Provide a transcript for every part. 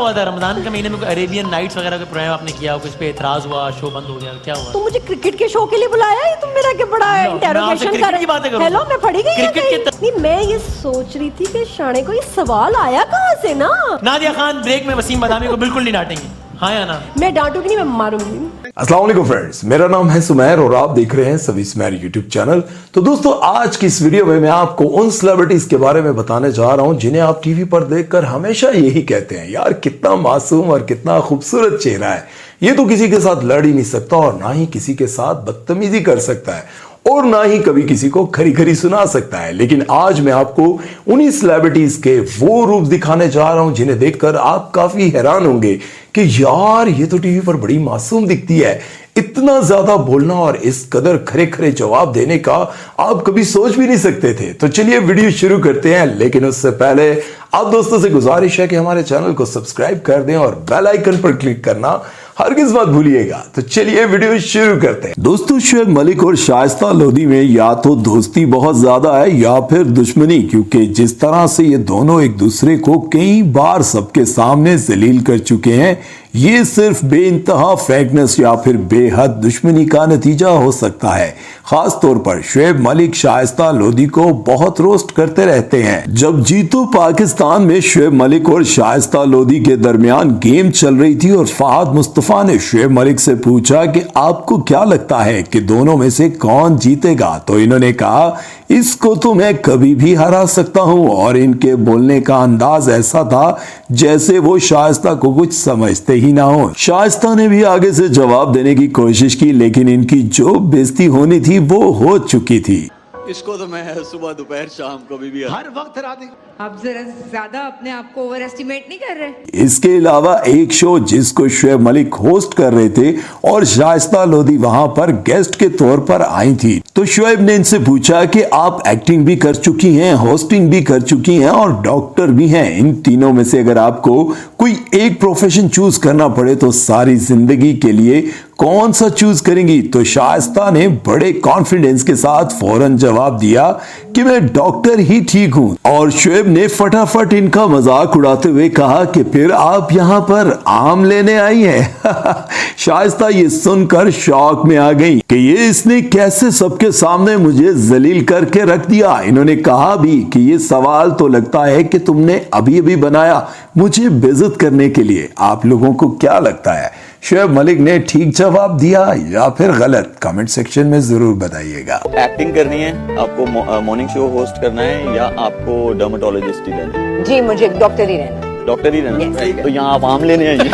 हुआ था रमजान के महीने में? कोई अरेबियन नाइट्स वगैरह का प्रोग्राम आपने किया, कुछ पे एतराज हुआ, शो बंद हो गया, क्या हुआ? तो मुझे क्रिकेट के शो के लिए बुलाया है, तुम मेरा क्या बड़ा इंटरोगेशन कर रहे हो? हेलो, मैं पढ़ी गई नहीं, मैं ये सोच रही थी कि शाने को ये सवाल आया कहाँ से ना। नादिया खान ब्रेक में वसीम बदामी को बिल्कुल नहीं डांटेंगी, हाँ या ना? मैं डांटूंगी नहीं, मैं मारूंगी। अस्सलाम वालेकुम फ्रेंड्स, मेरा नाम है सुमैर और आप देख रहे हैं सभी सुमैर यूट्यूब चैनल। तो दोस्तों, आज की इस वीडियो में मैं आपको उन सेलिब्रिटीज के बारे में बताने जा रहा हूं जिन्हें आप टीवी पर देखकर हमेशा यही कहते हैं, यार कितना मासूम और कितना खूबसूरत चेहरा है, ये तो किसी के साथ लड़ ही नहीं सकता और ना ही किसी के साथ बदतमीजी कर सकता है और ना ही कभी किसी को खरी खरी सुना सकता है। लेकिन आज मैं आपको उन्हीं सेलिब्रिटीज के वो रूप दिखाने जा रहा हूं जिन्हें देखकर आप काफी हैरान होंगे कि यार ये तो टीवी पर बड़ी मासूम दिखती है। इतना ज्यादा बोलना और इस कदर खरे खरे जवाब देने का आप कभी सोच भी नहीं सकते थे। तो चलिए वीडियो शुरू करते हैं, लेकिन उससे पहले आप दोस्तों से गुजारिश है कि हमारे चैनल को सब्सक्राइब कर दें और बेल आइकन पर क्लिक करना हरगिज मत भूलिएगा। तो चलिए वीडियो शुरू करते हैं। दोस्तों, शुएब मलिक और शाइस्ता लोधी में या तो दोस्ती बहुत ज्यादा है या फिर दुश्मनी, क्योंकि जिस तरह से ये दोनों एक दूसरे को कई बार सबके सामने जलील कर चुके हैं, ये सिर्फ बेइंतहा फेकनेस या फिर बेहद दुश्मनी का नतीजा हो सकता है। खास तौर पर शुएब मलिक शाइस्ता लोधी को बहुत रोस्ट करते रहते हैं। जब जीतो पाकिस्तान में शुएब मलिक और शाइस्ता लोधी के दरमियान गेम चल रही थी और फहद मुस्तफा ने शुएब मलिक से पूछा कि आपको क्या लगता है कि दोनों में से कौन जीतेगा, तो इन्होंने कहा इसको तो मैं कभी भी हरा सकता हूं। और इनके बोलने का अंदाज ऐसा था जैसे वो शाइस्ता को कुछ समझते ही ना हो। शाइस्ता ने भी आगे से जवाब देने की कोशिश की, लेकिन इनकी जो बेइज्जती होनी थी वो हो चुकी थी। इसको तो मैं सुबह दोपहर शाम कभी भी हर वक्त हरा दे। आप जरा ज्यादा अपने आप को ओवर एस्टिमेट नहीं कर रहे? इसके अलावा एक शो जिसको शुएब मलिक होस्ट कर रहे थे और शाइस्ता लोधी वहां पर गेस्ट के तौर पर आई थी, तो शुएब ने इनसे पूछा कि आप एक्टिंग भी कर चुकी हैं, होस्टिंग भी कर चुकी हैं और डॉक्टर भी हैं, इन तीनों में से अगर आपको कोई एक प्रोफेशन चूज करना पड़े तो सारी जिंदगी के लिए कौन सा चूज करेंगी? तो शाइस्ता ने बड़े कॉन्फिडेंस के साथ फौरन जवाब दिया कि मैं डॉक्टर ही ठीक हूं। और शुएब ने फटाफट इनका मजाक उड़ाते हुए कहा कि फिर आप यहां पर आम लेने आई हैं। शाइस्ता ये सुनकर शॉक में आ गई कि ये इसने कैसे सबके सामने मुझे जलील करके रख दिया। इन्होंने कहा भी कि ये सवाल तो लगता है कि तुमने अभी अभी बनाया मुझे बेइज्जत करने के लिए। आप लोगों को क्या लगता है, शुएब मलिक ने ठीक जवाब दिया या फिर गलत? कमेंट सेक्शन में जरूर बताइएगा। एक्टिंग करनी है, आपको मॉर्निंग शो होस्ट करना है या आपको डर्मेटोलॉजिस्ट ही रहना है? जी, मुझे डॉक्टर ही रहना। डॉक्टर ही रहना है। तो यहाँ आप आम लेने आइए।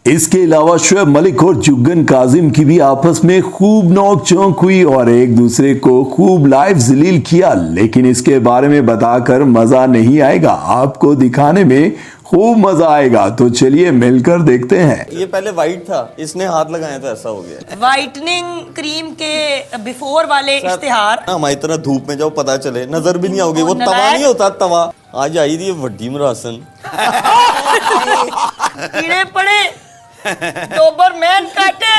इसके अलावा शुएब मलिक और जुग्गन काजिम की भी आपस में खूब नोक-झोंक हुई और एक दूसरे को खूब लाइव जलील किया, लेकिन इसके बारे में बताकर मजा नहीं आएगा, आपको दिखाने में खूब मजा आएगा। तो चलिए मिलकर देखते हैं। ये पहले वाइट था, इसने हाथ लगाया तो ऐसा हो गया। वाइटनिंग क्रीम के बिफोर वाले इश्तिहार हमारी तरह धूप में जाओ पता चले, नजर भी नहीं आओगे। वो तवा नहीं होता, तवा आज आई थी वड्डी मरासन। कीड़े पड़े, डोबरमैन काटे,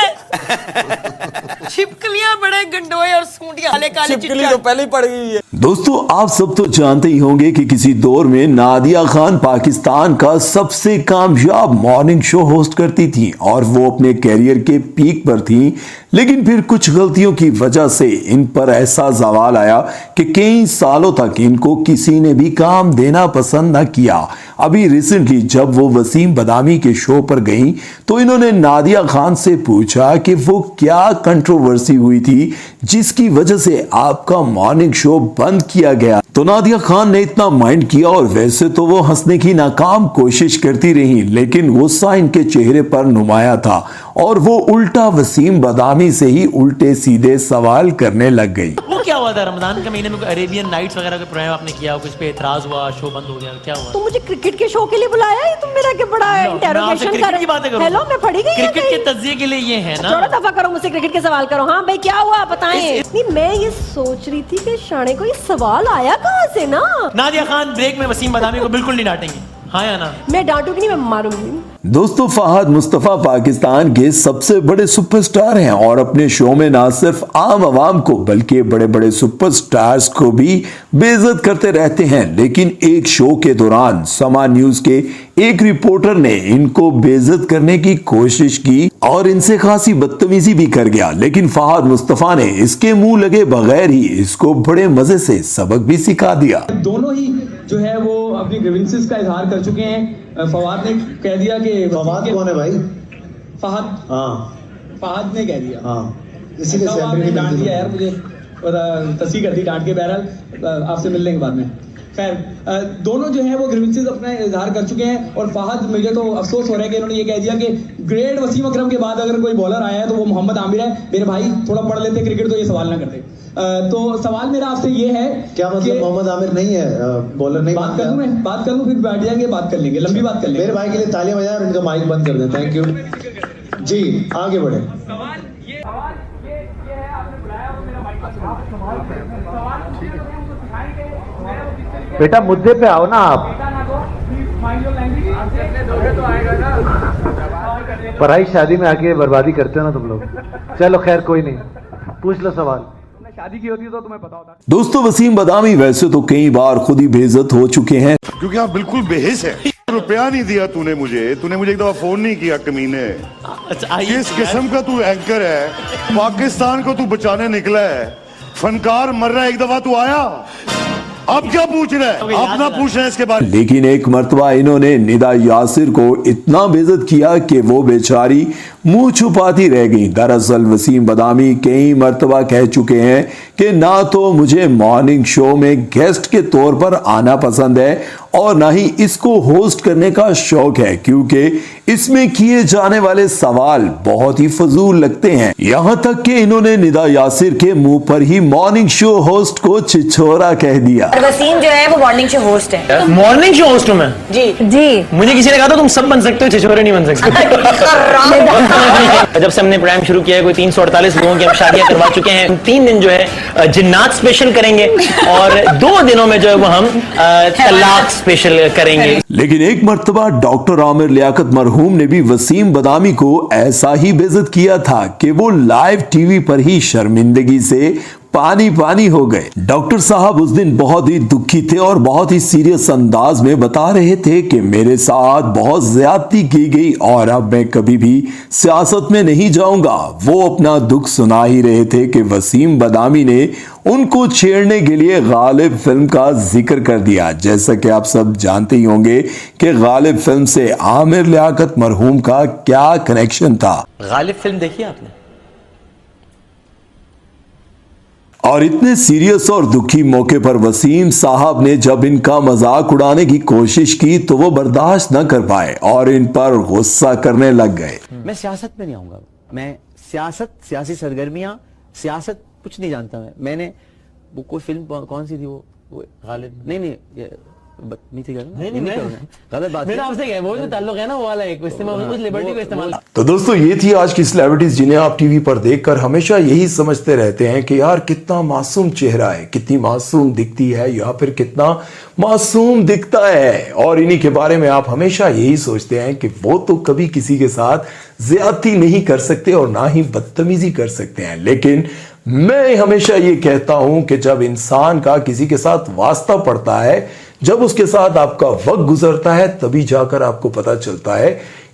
छिपकलियां बड़े गंडोए और सूंडियां काले काले। छिपकली तो पहले ही पड़ गई है। दोस्तों, आप सब तो जानते ही होंगे कि किसी दौर में नादिया खान पाकिस्तान का सबसे कामयाब मॉर्निंग शो होस्ट करती थी और वो अपने कैरियर के पीक पर थी। लेकिन फिर कुछ गलतियों की वजह से इन पर ऐसा सवाल आया कि कई सालों तक इनको किसी ने भी काम देना पसंद न किया। अभी रिसेंटली जब वो वसीम बदामी के शो पर गई तो इन्होंने नादिया खान से पूछा कि वो क्या कंट्रोवर्सी हुई थी जिसकी वजह से आपका मॉर्निंग शो बंद किया गया। तो नादिया खान ने इतना माइंड किया और वैसे तो वो हंसने की नाकाम कोशिश करती रही, लेकिन गुस्सा इनके चेहरे पर नुमाया था और वो उल्टा वसीम बदामी से ही उल्टे सीधे सवाल करने लग गई। वो क्या हुआ था रमजान के महीने में? कोई अरेबियन नाइट्स वगैरह का प्रोग्राम आपने किया, कुछ पे एतराज हुआ, शो बंद हो गया, क्या हुआ? तो मुझे क्रिकेट के शो के लिए बुलाया है, तुम मेरा क्या बड़ा इंटरोगेशन कर रहे हो? हेलो, मैं पढ़ी गई क्रिकेट के तज्जिए के लिए ये है ना। थोड़ा दफा करो, मुझसे क्रिकेट के सवाल करो। हाँ भाई, क्या हुआ बताएं। नहीं, मैं ये सोच रही थी कि शाने को ये सवाल आया कहाँ से ना। नादिया खान ब्रेक में वसीम बदामी को बिल्कुल नहीं डांटेंगी, हाँ या ना? मैं डांटूंगी नहीं, मैं मारूंगी। दोस्तों, फहद मुस्तफा पाकिस्तान के सबसे बड़े सुपरस्टार हैं और अपने शो में ना सिर्फ आम आवाम को बल्कि बड़े बड़े सुपरस्टार्स को भी बेइज्जत करते रहते हैं। लेकिन एक शो के दौरान समा न्यूज के एक रिपोर्टर ने इनको बेइज्जत करने की कोशिश की और इनसे खासी बदतमीजी भी कर गया, लेकिन फहद मुस्तफा ने इसके मुंह लगे बगैर ही इसको बड़े मजे से सबक भी सिखा दिया। दोनों ही जो है वो अपनी ग्रीवेंसेस का इजहार कर चुके हैं। फवाद ने कह दिया कि फवाद कौन है भाई? फहद, हाँ फहद ने कह दिया, हाँ, इसी के आपने डांट दिया यार, मुझे तस्वीर कर दी डांट के। बहरहाल आपसे मिलने के बाद में खैर दोनों जो है वो ग्रीवेंसेस अपना इजहार कर चुके हैं। और फहद, मुझे तो अफसोस हो रहा है कि इन्होंने ये कह दिया कि ग्रेट वसीम अकरम के बाद अगर कोई बॉलर आया है तो वो मोहम्मद आमिर है। मेरे भाई थोड़ा पढ़ लेते क्रिकेट तो ये सवाल ना करते। तो सवाल मेरा आपसे ये है, क्या मतलब मोहम्मद आमिर नहीं है, बॉलर नहीं? बात कर लूं फिर बैठ जाएंगे, बात कर लेंगे, लंबी बात कर लेंगे। मेरे भाई के लिए तालियां बजाएं और इनका माइक बंद कर दें। थैंक यू जी, आगे बढ़े। बेटा मुद्दे पे आओ ना आप। पढ़ाई शादी में आके बर्बादी करते हो ना तुम लोग। चलो खैर कोई नहीं, पूछ लो सवाल। शादी की होती तो तुम्हें पता होता। दोस्तों, वसीम बदामी वैसे तो कई बार खुद ही बेइज्जत हो चुके हैं, क्योंकि आप बिल्कुल बेहिस है। रुपया नहीं दिया तूने मुझे एक दफा फोन नहीं किया कमीने। किस किस्म का तू एंकर है? पाकिस्तान को तू बचाने निकला है, फनकार मर रहा है, एक दफा तू आया? अब क्या पूछ रहे हैं? आप ना पूछ रहे हैं इसके बारे में। लेकिन एक मर्तबा इन्होंने निदा यासिर को इतना बेइज्जत किया कि वो बेचारी मुंह छुपाती रह गई। दरअसल वसीम बदामी कई मर्तबा कह चुके हैं कि ना तो मुझे मॉर्निंग शो में गेस्ट के तौर पर आना पसंद है और ना ही इसको होस्ट करने का शौक है, क्योंकि इसमें किए जाने वाले सवाल बहुत ही फजूल लगते हैं। यहाँ तक कि इन्होंने निदा यासिर के मुंह पर ही मॉर्निंग शो होस्ट को छिछोरा कह दिया। वसीम जो है वो मॉर्निंग शो होस्ट है। मॉर्निंग शो होस्ट हूँ मैं? जी। मुझे किसी ने कहा था तुम सब बन सकते हो, छिछोरे नहीं बन सकते। जब से हमने प्रोग्राम शुरू किया है कोई 348 लोगों की हम शादियां करवा चुके हैं। 3 दिन जो है जिन्नात स्पेशल करेंगे और 2 दिनों में जो है वो हम तलाक स्पेशल करेंगे। लेकिन एक मर्तबा डॉक्टर आमिर लियाकत मरहूम ने भी वसीम बदामी को ऐसा ही बेइज्जत किया था कि वो लाइव टीवी पर ही शर्मिंदगी से पानी पानी हो गए। डॉक्टर साहब उस दिन बहुत ही दुखी थे और बहुत ही सीरियस अंदाज में बता रहे थे कि मेरे साथ बहुत ज्यादती की गई और अब मैं कभी भी सियासत में नहीं जाऊंगा। वो अपना दुख सुना ही रहे थे कि वसीम बदामी ने उनको छेड़ने के लिए गालिब फिल्म का जिक्र कर दिया। जैसा कि आप सब जानते ही होंगे कि गालिब फिल्म से आमिर लियाकत मरहूम का क्या कनेक्शन था। गालिब फिल्म देखी आपने? और इतने सीरियस और दुखी मौके पर वसीम साहब ने जब इनका मजाक उड़ाने की कोशिश की तो वो बर्दाश्त न कर पाए और इन पर गुस्सा करने लग गए। मैं सियासत में नहीं आऊंगा। मैं सियासी सरगर्मियां, सियासत कुछ नहीं जानता। मैंने वो कोई फिल्म कौन सी थी वो गालिब नहीं तो दोस्तों, ये थी आज की सेलिब्रिटीज जिन्हें आप टीवी पर देखकर हमेशा यही समझते रहते हैं कि यार कितना मासूम चेहरा है, कितनी मासूम दिखती है या फिर कितना मासूम दिखता है। और इन्हीं के बारे में आप हमेशा यही सोचते हैं कि वो तो कभी किसी के साथ ज्यादती नहीं कर सकते और ना ही बदतमीजी कर सकते हैं। लेकिन मैं हमेशा ये कहता हूं कि जब इंसान का किसी के साथ वास्ता पड़ता है, जब उसके साथ आपका वक्त गुजरता है, तभी जाकर आपको पता चलता है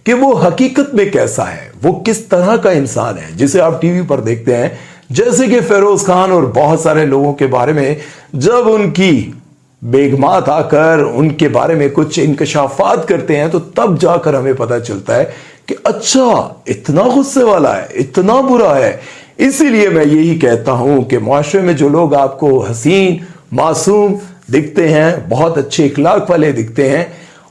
कि वो हकीकत में कैसा है, वो किस तरह का इंसान है जिसे आप टीवी पर देखते हैं। जैसे कि फिरोज खान और बहुत सारे लोगों के बारे में जब उनकी बेगमात आकर उनके बारे में कुछ इंकशाफात करते हैं तो तब जाकर हमें पता चलता है कि अच्छा इतना गुस्से वाला है, इतना बुरा है। इसीलिए मैं यही कहता हूं कि माशरे में जो लोग आपको हसीन मासूम दिखते हैं, बहुत अच्छे इखलाक वाले दिखते हैं,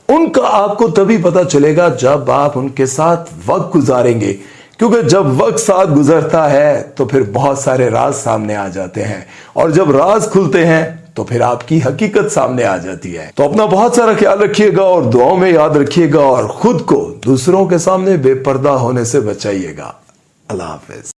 उनका आपको तभी पता चलेगा जब आप उनके साथ वक्त गुजारेंगे। क्योंकि जब वक्त साथ गुजरता है तो फिर बहुत सारे राज सामने आ जाते हैं और जब राज खुलते हैं तो फिर आपकी हकीकत सामने आ जाती है। तो अपना बहुत सारा ख्याल रखिएगा और दुआओं में याद रखिएगा और खुद को दूसरों के सामने बेपर्दा होने से बचाइएगा। अल्लाह हाफिज।